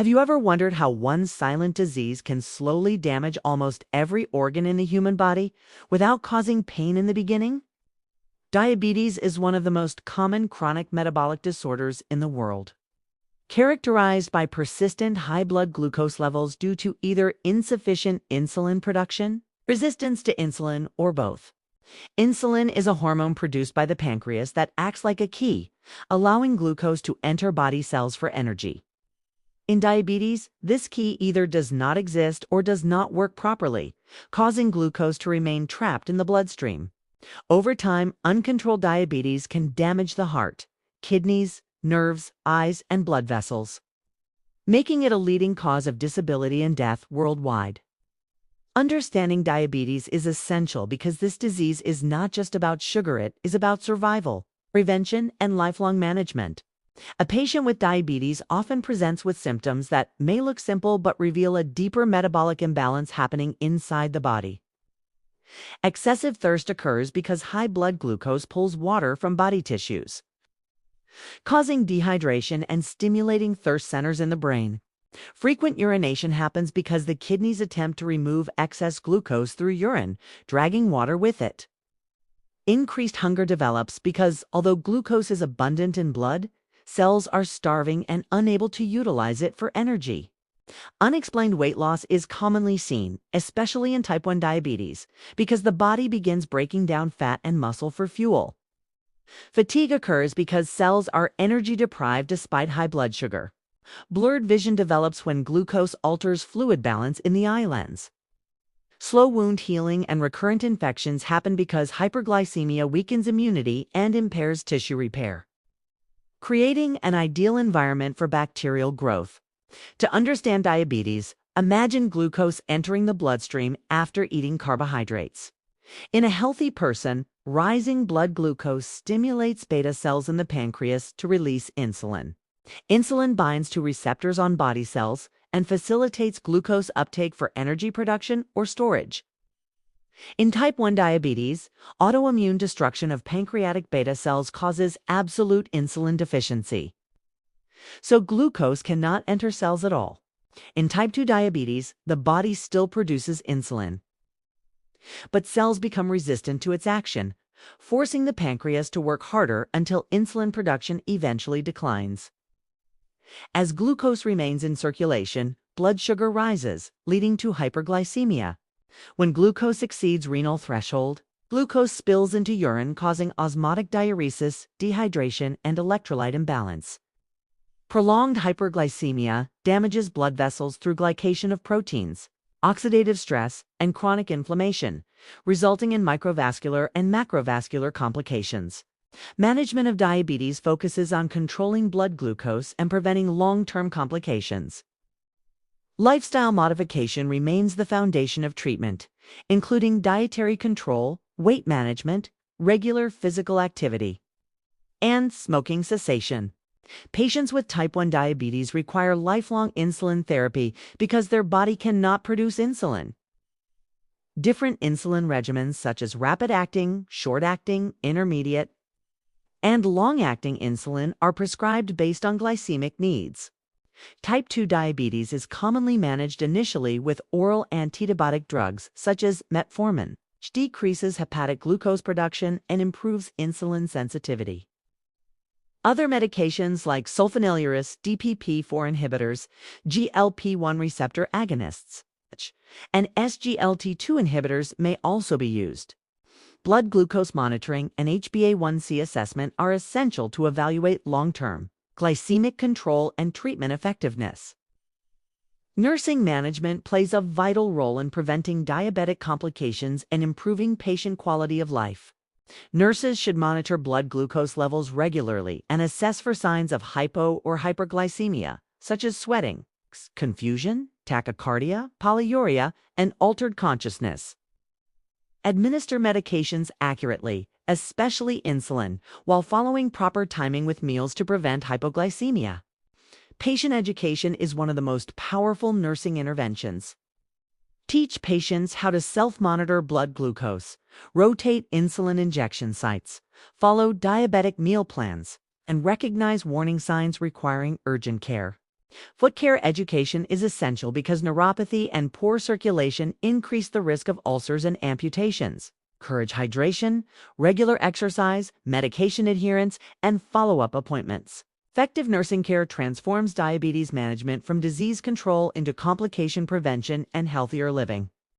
Have you ever wondered how one silent disease can slowly damage almost every organ in the human body without causing pain in the beginning? Diabetes is one of the most common chronic metabolic disorders in the world. Characterized by persistent high blood glucose levels due to either insufficient insulin production, resistance to insulin, or both. Insulin is a hormone produced by the pancreas that acts like a key, allowing glucose to enter body cells for energy. In diabetes, this key either does not exist or does not work properly, causing glucose to remain trapped in the bloodstream. Over time, uncontrolled diabetes can damage the heart, kidneys, nerves, eyes, and blood vessels, making it a leading cause of disability and death worldwide. Understanding diabetes is essential because this disease is not just about sugar, it is about survival, prevention, and lifelong management. A patient with diabetes often presents with symptoms that may look simple but reveal a deeper metabolic imbalance happening inside the body. Excessive thirst occurs because high blood glucose pulls water from body tissues, causing dehydration and stimulating thirst centers in the brain. Frequent urination happens because the kidneys attempt to remove excess glucose through urine, dragging water with it. Increased hunger develops because, although glucose is abundant in blood, cells are starving and unable to utilize it for energy. Unexplained weight loss is commonly seen, especially in type 1 diabetes, because the body begins breaking down fat and muscle for fuel. Fatigue occurs because cells are energy deprived despite high blood sugar. Blurred vision develops when glucose alters fluid balance in the eye lens. Slow wound healing and recurrent infections happen because hyperglycemia weakens immunity and impairs tissue repair, creating an ideal environment for bacterial growth. To understand diabetes, imagine glucose entering the bloodstream after eating carbohydrates. In a healthy person, rising blood glucose stimulates beta cells in the pancreas to release insulin. Insulin binds to receptors on body cells and facilitates glucose uptake for energy production or storage. In type 1 diabetes, autoimmune destruction of pancreatic beta cells causes absolute insulin deficiency, so glucose cannot enter cells at all. In type 2 diabetes, the body still produces insulin, but cells become resistant to its action, forcing the pancreas to work harder until insulin production eventually declines. As glucose remains in circulation, blood sugar rises, leading to hyperglycemia. When glucose exceeds renal threshold, glucose spills into urine, causing osmotic diuresis, dehydration, and electrolyte imbalance. Prolonged hyperglycemia damages blood vessels through glycation of proteins, oxidative stress, and chronic inflammation, resulting in microvascular and macrovascular complications. Management of diabetes focuses on controlling blood glucose and preventing long-term complications. Lifestyle modification remains the foundation of treatment, including dietary control, weight management, regular physical activity, and smoking cessation. Patients with type 1 diabetes require lifelong insulin therapy because their body cannot produce insulin. Different insulin regimens such as rapid-acting, short-acting, intermediate, and long-acting insulin are prescribed based on glycemic needs. Type 2 diabetes is commonly managed initially with oral antibiotic drugs such as metformin, which decreases hepatic glucose production and improves insulin sensitivity. Other medications like sulfonylureas, DPP-4 inhibitors, GLP-1 receptor agonists, and SGLT2 inhibitors may also be used. Blood glucose monitoring and HbA1c assessment are essential to evaluate long-term glycemic control and treatment effectiveness. Nursing management plays a vital role in preventing diabetic complications and improving patient quality of life. Nurses should monitor blood glucose levels regularly and assess for signs of hypo or hyperglycemia, such as sweating, confusion, tachycardia, polyuria, and altered consciousness. Administer medications accurately, especially insulin, while following proper timing with meals to prevent hypoglycemia. Patient education is one of the most powerful nursing interventions. Teach patients how to self-monitor blood glucose, rotate insulin injection sites, follow diabetic meal plans, and recognize warning signs requiring urgent care. Foot care education is essential because neuropathy and poor circulation increase the risk of ulcers and amputations. Encourage hydration, regular exercise, medication adherence, and follow-up appointments. Effective nursing care transforms diabetes management from disease control into complication prevention and healthier living.